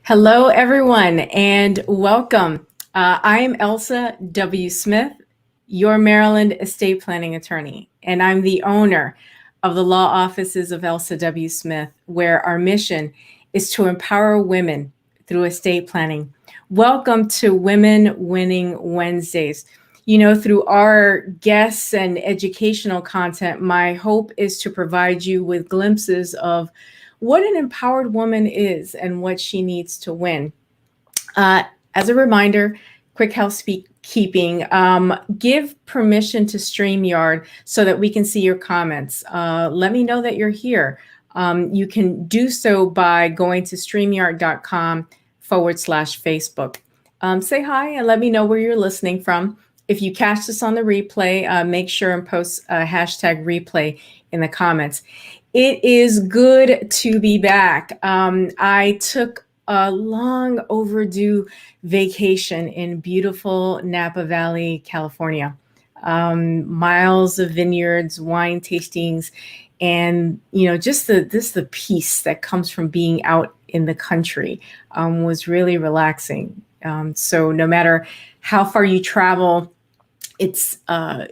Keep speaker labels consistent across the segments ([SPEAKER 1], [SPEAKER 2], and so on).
[SPEAKER 1] Hello, everyone, and welcome. I am Elsa W. Smith, your Maryland estate planning attorney, and I'm the owner of the law offices of Elsa W. Smith, where our mission is to empower women through estate planning. Welcome to Women Winning Wednesdays. You know, through our guests and educational content, my hope is to provide you with glimpses of what an empowered woman is and what she needs to win. As a reminder, quick housekeeping, give permission to StreamYard so that we can see your comments. Let me know that you're here. You can do so by going to streamyard.com/Facebook. Say hi and let me know where you're listening from. If you catch this on the replay, make sure and post a hashtag replay in the comments. It is good to be back. I took a long overdue vacation in beautiful Napa Valley, California. Miles of vineyards, wine tastings, and just the peace that comes from being out in the country was really relaxing. So no matter how far you travel, it's a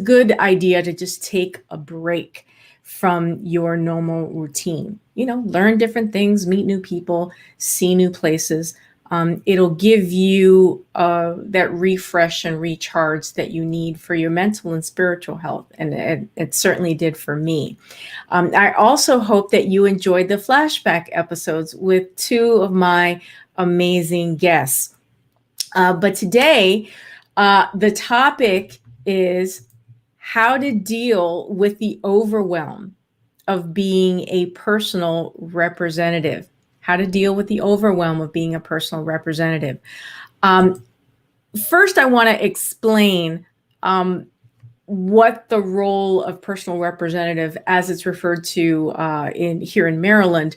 [SPEAKER 1] good idea to just take a break from your normal routine. Learn different things, meet new people, see new places. It'll give you that refresh and recharge that you need for your mental and spiritual health. And it certainly did for me. I also hope that you enjoyed the flashback episodes with two of my amazing guests. But today, the topic is how to deal with the overwhelm of being a personal representative. How to deal with the overwhelm of being a personal representative. First, I want to explain what the role of personal representative, as it's referred to here in Maryland,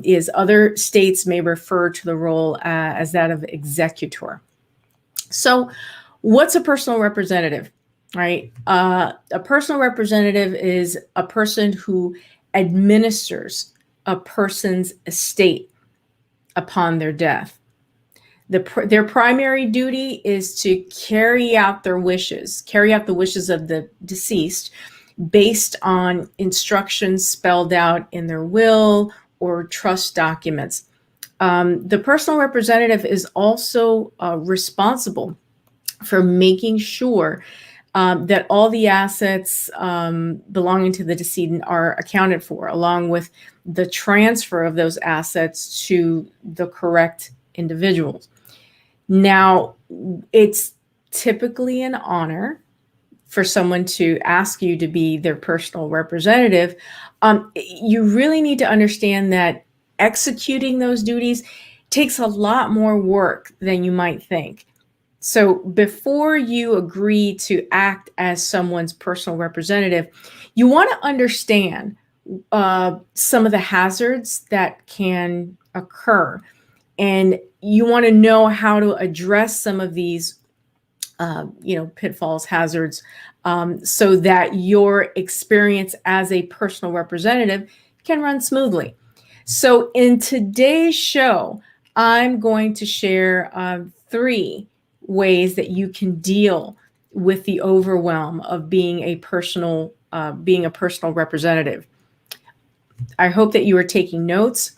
[SPEAKER 1] is. Other states may refer to the role as that of executor. So, what's a personal representative? Right? A personal representative is a person who administers a person's estate upon their death. Their primary duty is to carry out the wishes of the deceased based on instructions spelled out in their will or trust documents. The personal representative is also responsible for making sure that all the assets belonging to the decedent are accounted for, along with the transfer of those assets to the correct individuals. Now, it's typically an honor for someone to ask you to be their personal representative. You really need to understand that executing those duties takes a lot more work than you might think. So before you agree to act as someone's personal representative, you want to understand some of the hazards that can occur. And you want to know how to address some of these, pitfalls, hazards, so that your experience as a personal representative can run smoothly. So in today's show, I'm going to share 3 ways that you can deal with the overwhelm of being a personal representative. I hope that you are taking notes.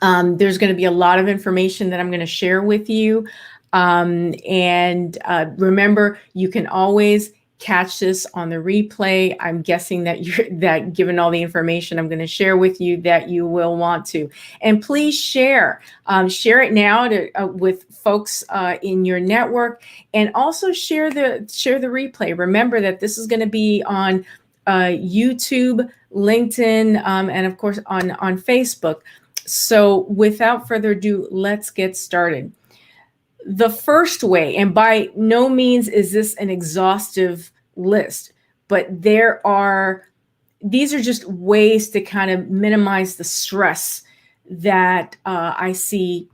[SPEAKER 1] There's going to be a lot of information that I'm going to share with you. And remember, you can always catch this on the replay. I'm guessing that that given all the information I'm going to share with you, that you will want to. And please share it now with folks in your network, and also share the replay. Remember that this is going to be on YouTube, LinkedIn, and of course on Facebook. So without further ado, let's get started. The first way, and by no means is this an exhaustive list, but these are just ways to kind of minimize the stress that I see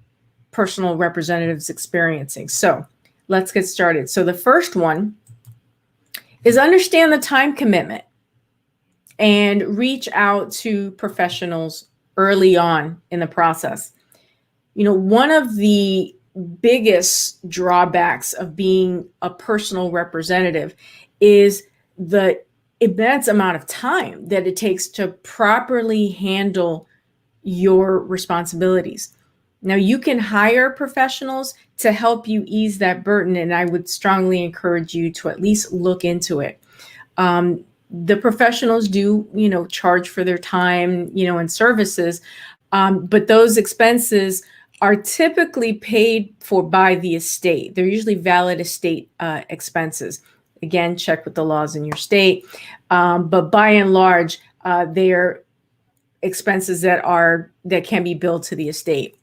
[SPEAKER 1] personal representatives experiencing. So let's get started. So the first one is understand the time commitment and reach out to professionals early on in the process. One of the biggest drawbacks of being a personal representative is the immense amount of time that it takes to properly handle your responsibilities. Now, you can hire professionals to help you ease that burden, and I would strongly encourage you to at least look into it. The professionals do, charge for their time, and services, but those expenses are typically paid for by the estate. They're usually valid estate expenses. Again, check with the laws in your state, but by and large, they are expenses that can be billed to the estate.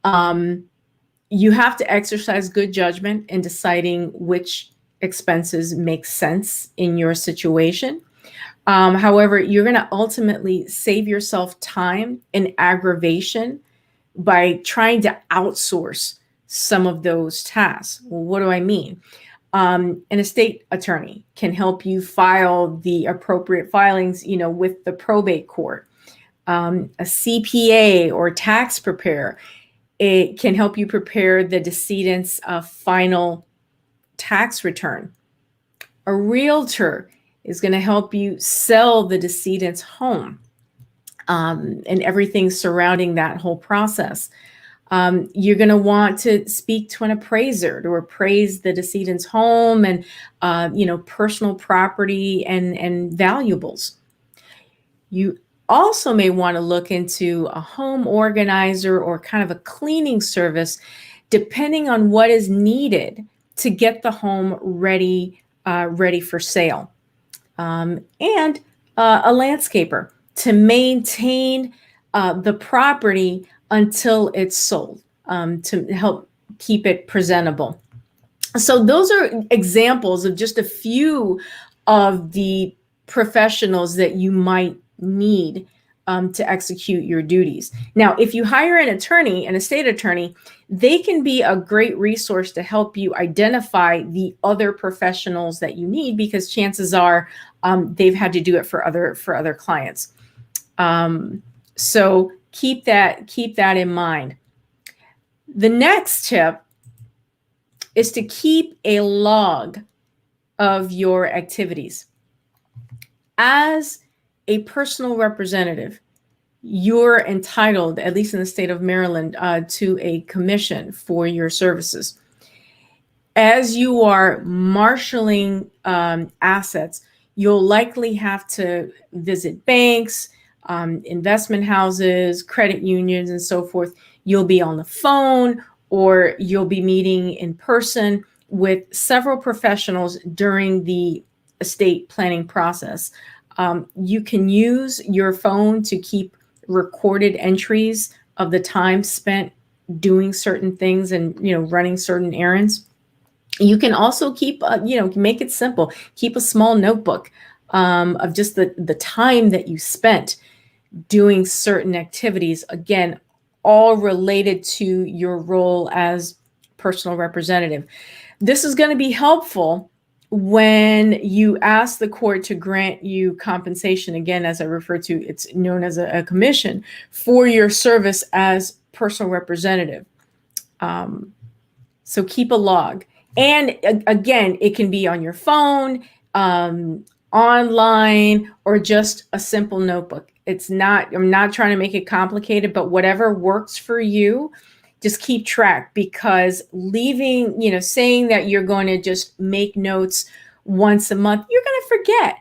[SPEAKER 1] You have to exercise good judgment in deciding which expenses make sense in your situation. However, you're going to ultimately save yourself time and aggravation by trying to outsource some of those tasks. Well, what do I mean? An estate attorney can help you file the appropriate filings, with the probate court. A CPA or tax preparer, it can help you prepare the decedent's final tax return. A realtor is going to help you sell the decedent's home, and everything surrounding that whole process. You're going to want to speak to an appraiser to appraise the decedent's home and, personal property and valuables. You also may want to look into a home organizer or kind of a cleaning service, depending on what is needed to get the home ready for sale. And a landscaper to maintain the property until it's sold, to help keep it presentable. So those are examples of just a few of the professionals that you might need to execute your duties. Now, if you hire an attorney, an estate attorney, they can be a great resource to help you identify the other professionals that you need, because chances are they've had to do it for other clients. So keep that in mind. The next tip is to keep a log of your activities. As a personal representative, you're entitled, at least in the state of Maryland, to a commission for your services. As you are marshaling assets, you'll likely have to visit banks, investment houses, credit unions, and so forth. You'll be on the phone, or you'll be meeting in person with several professionals during the estate planning process. You can use your phone to keep recorded entries of the time spent doing certain things and, running certain errands. You can also keep, make it simple. Keep a small notebook of just the time that you spent doing certain activities. Again, all related to your role as personal representative. This is going to be helpful when you ask the court to grant you compensation. Again, as I refer to, it's known as a commission for your service as personal representative. So keep a log. And again, it can be on your phone, online, or just a simple notebook. I'm not trying to make it complicated, but whatever works for you, just keep track, because saying that you're going to just make notes once a month, you're going to forget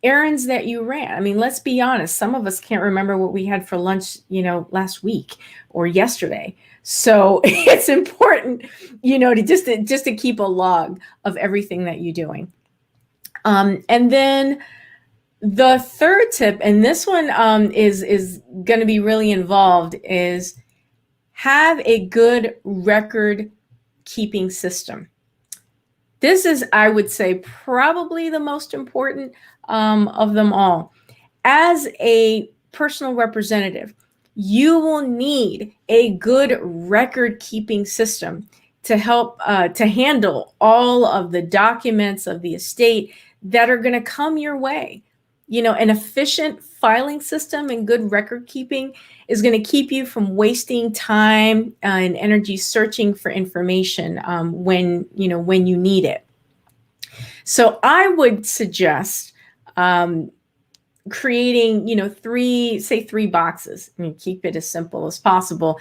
[SPEAKER 1] errands that you ran. I mean, let's be honest. Some of us can't remember what we had for lunch, last week or yesterday. So it's important, to keep a log of everything that you're doing. And then the third tip, and this one is going to be really involved, is have a good record keeping system. This is, I would say, probably the most important of them all. As a personal representative, you will need a good record keeping system to help to handle all of the documents of the estate that are going to come your way. An efficient filing system and good record keeping is going to keep you from wasting time and energy searching for information when you need it. So I would suggest creating, three boxes. I mean, keep it as simple as possible.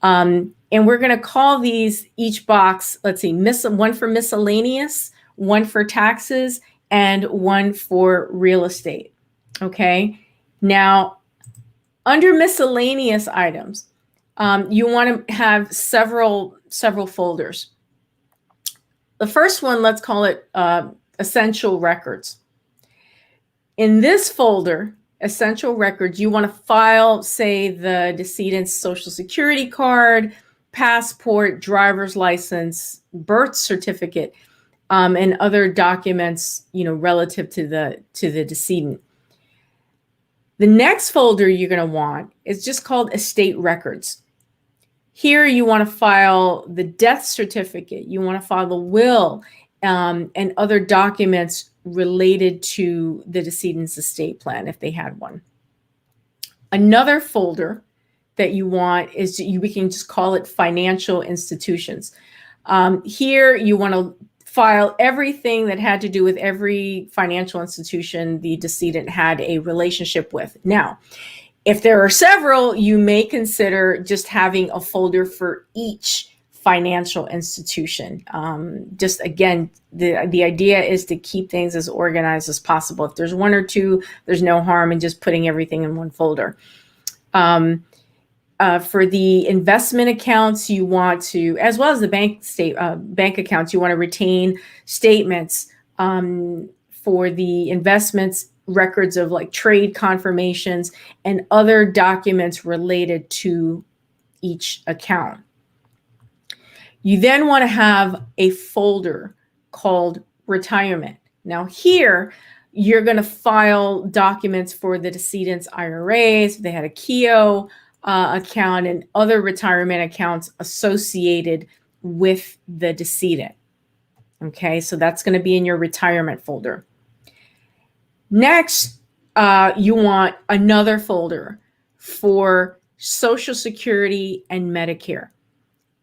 [SPEAKER 1] And we're going to call these, each box, let's see, one for miscellaneous, one for taxes, and one for real estate. Okay. Now, under miscellaneous items, you want to have several folders. The first one, let's call it essential records. In this folder, essential records, you want to file, say, the decedent's social security card, passport, driver's license, birth certificate, and other documents, relative to the decedent. The next folder you're going to want is just called estate records. Here you want to file the death certificate, you want to file the will, and other documents related to the decedent's estate plan if they had one. Another folder that you want is, we can just call it financial institutions. Here you want to file everything that had to do with every financial institution the decedent had a relationship with. Now, if there are several, you may consider just having a folder for each financial institution. Just again, the idea is to keep things as organized as possible. If there's one or two, there's no harm in just putting everything in one folder. For the investment accounts, you want to, as well as the bank accounts, you want to retain statements for the investments, records of like trade confirmations, and other documents related to each account. You then want to have a folder called retirement. Now here, you're going to file documents for the decedent's IRAs, if they had a KEO account, and other retirement accounts associated with the decedent. Okay, so that's going to be in your retirement folder. Next, you want another folder for Social Security and Medicare.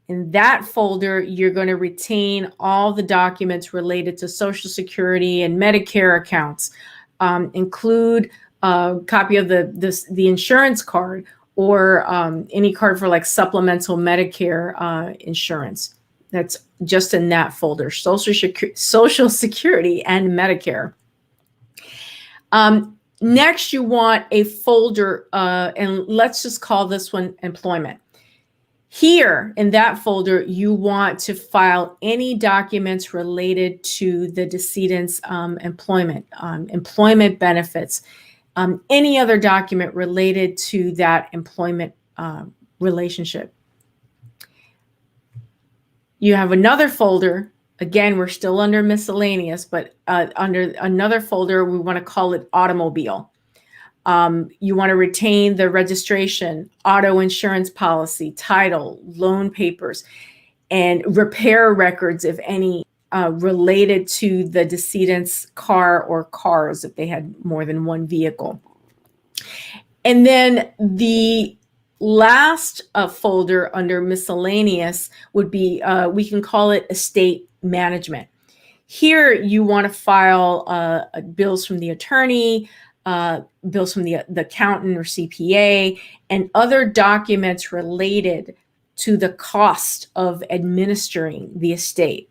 [SPEAKER 1] In that folder, you're going to retain all the documents related to Social Security and Medicare accounts. Include a copy of the insurance card, or any card for like supplemental Medicare insurance. That's just in that folder, Social Security and Medicare. Next, you want a folder, and let's just call this one employment. Here in that folder, you want to file any documents related to the decedent's employment, employment benefits, any other document related to that employment relationship. You have another folder. Again, we're still under miscellaneous, but under another folder, we want to call it automobile. You want to retain the registration, auto insurance policy, title, loan papers, and repair records, if any, related to the decedent's car or cars, if they had more than one vehicle. And then the last folder under miscellaneous would be, we can call it estate management. Here you want to file bills from the attorney, bills from the accountant or CPA, and other documents related to the cost of administering the estate.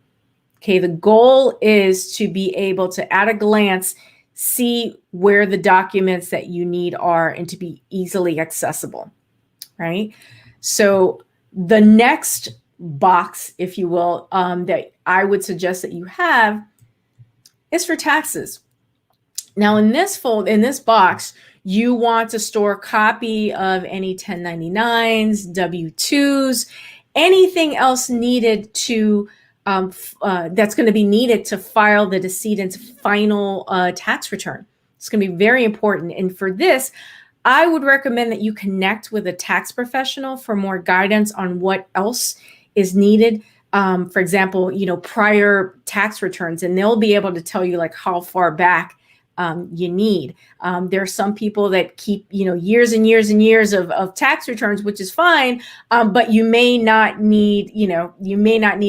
[SPEAKER 1] Okay, the goal is to be able to, at a glance, see where the documents that you need are and to be easily accessible, right? So the next box, if you will, that I would suggest that you have is for taxes. Now in this box, you want to store a copy of any 1099s, W-2s, anything else needed to that's going to be needed to file the decedent's final tax return. It's going to be very important. And for this, I would recommend that you connect with a tax professional for more guidance on what else is needed. For example, prior tax returns, and they'll be able to tell you like how far back you need. There are some people that keep, years and years and years of tax returns, which is fine, but you may not need,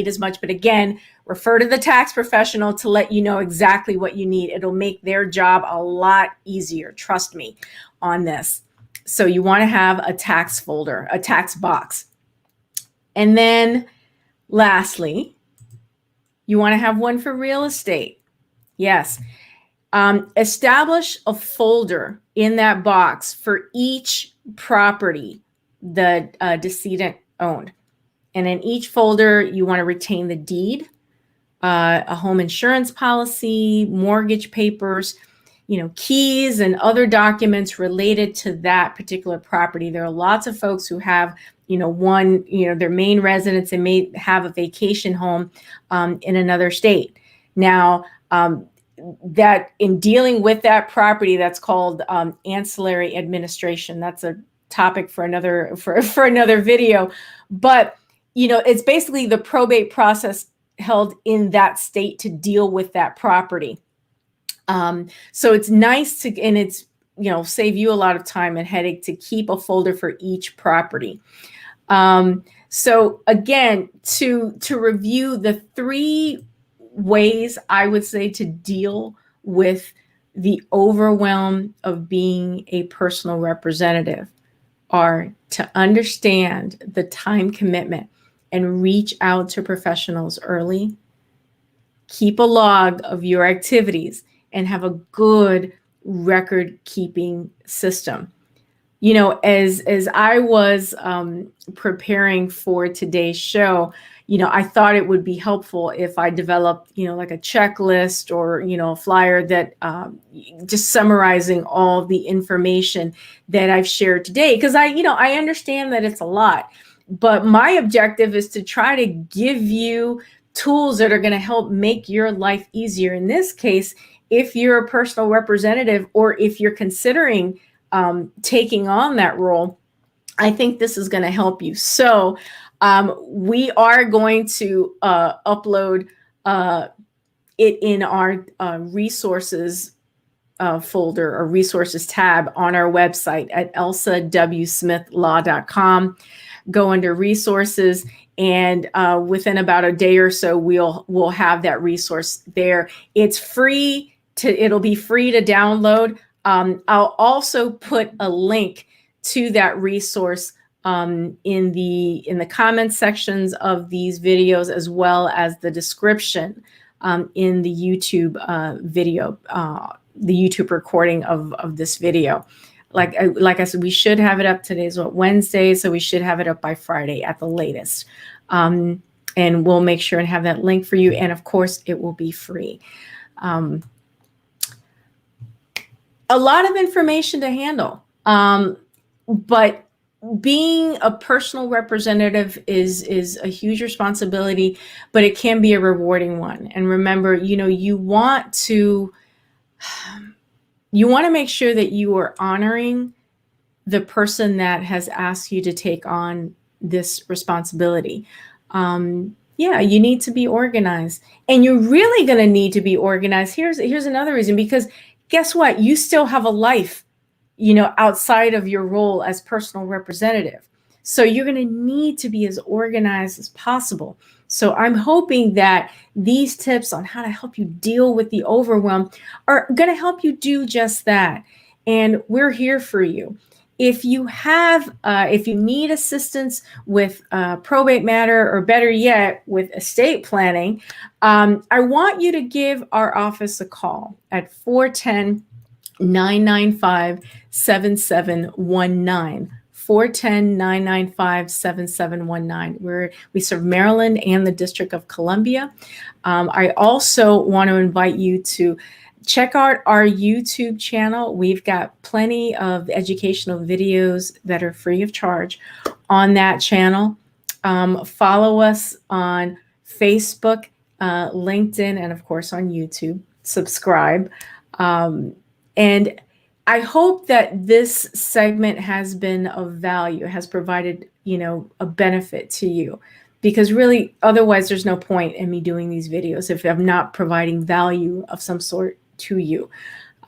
[SPEAKER 1] as much. But again, refer to the tax professional to let you know exactly what you need. It'll make their job a lot easier. Trust me on this. So you want to have a tax folder, a tax box. And then lastly, you want to have one for real estate. Yes. Establish a folder in that box for each property the decedent owned. And in each folder, you want to retain the deed, a home insurance policy, mortgage papers, keys and other documents related to that particular property. There are lots of folks who have, their main residence and may have a vacation home in another state. Now, that in dealing with that property, that's called ancillary administration. That's a topic for another video. But it's basically the probate process held in that state to deal with that property. So it's nice to, and it's save you a lot of time and headache to keep a folder for each property. So again, to review the 3 ways I would say to deal with the overwhelm of being a personal representative are to understand the time commitment and reach out to professionals early, keep a log of your activities, and have a good record keeping system. As I was preparing for today's show, I thought it would be helpful if I developed, like a checklist or, a flyer that just summarizing all the information that I've shared today. Because I understand that it's a lot, but my objective is to try to give you tools that are going to help make your life easier. In this case, if you're a personal representative or if you're considering taking on that role, I think this is going to help you. So we are going to upload it in our resources folder or resources tab on our website at elsawsmithlaw.com. Go under resources, and within about a day or so, we'll have that resource there. It's free it'll be free to download. I'll also put a link to that resource in the comments sections of these videos, as well as the description in the YouTube video, the YouTube recording of this video. Like I said, we should have it up. Today's Wednesday, so we should have it up by Friday at the latest. And we'll make sure and have that link for you. And of course, it will be free. A lot of information to handle, but being a personal representative is a huge responsibility, but it can be a rewarding one. And remember, you want to make sure that you are honoring the person that has asked you to take on this responsibility. Yeah, you need to be organized, and you're really going to need to be organized. Here's another reason, because guess what? You still have a life, outside of your role as personal representative. So you're going to need to be as organized as possible. So I'm hoping that these tips on how to help you deal with the overwhelm are going to help you do just that. And we're here for you. If you need assistance with probate matter, or better yet, with estate planning, I want you to give our office a call at 410-995-7719. 410-995-7719. We serve Maryland and the District of Columbia. I also want to invite you to check out our YouTube channel. We've got plenty of educational videos that are free of charge on that channel. Follow us on Facebook, LinkedIn, and of course on YouTube. Subscribe. And I hope that this segment has been of value, has provided, a benefit to you, because really, otherwise there's no point in me doing these videos if I'm not providing value of some sort to you.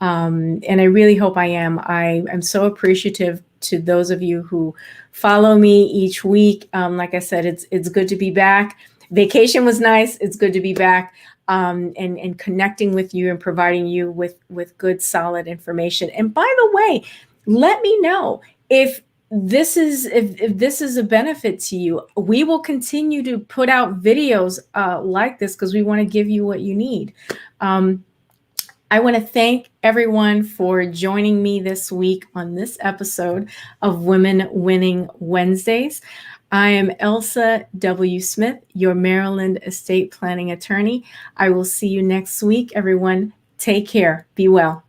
[SPEAKER 1] And I really hope I am. I'm so appreciative to those of you who follow me each week. Like I said, it's good to be back. Vacation was nice. It's good to be back. And connecting with you and providing you with good, solid information. And by the way, let me know if this is a benefit to you. We will continue to put out videos like this, because we want to give you what you need. I want to thank everyone for joining me this week on this episode of Women Winning Wednesdays. I am Elsa W. Smith, your Maryland estate planning attorney. I will see you next week, everyone. Take care. Be well.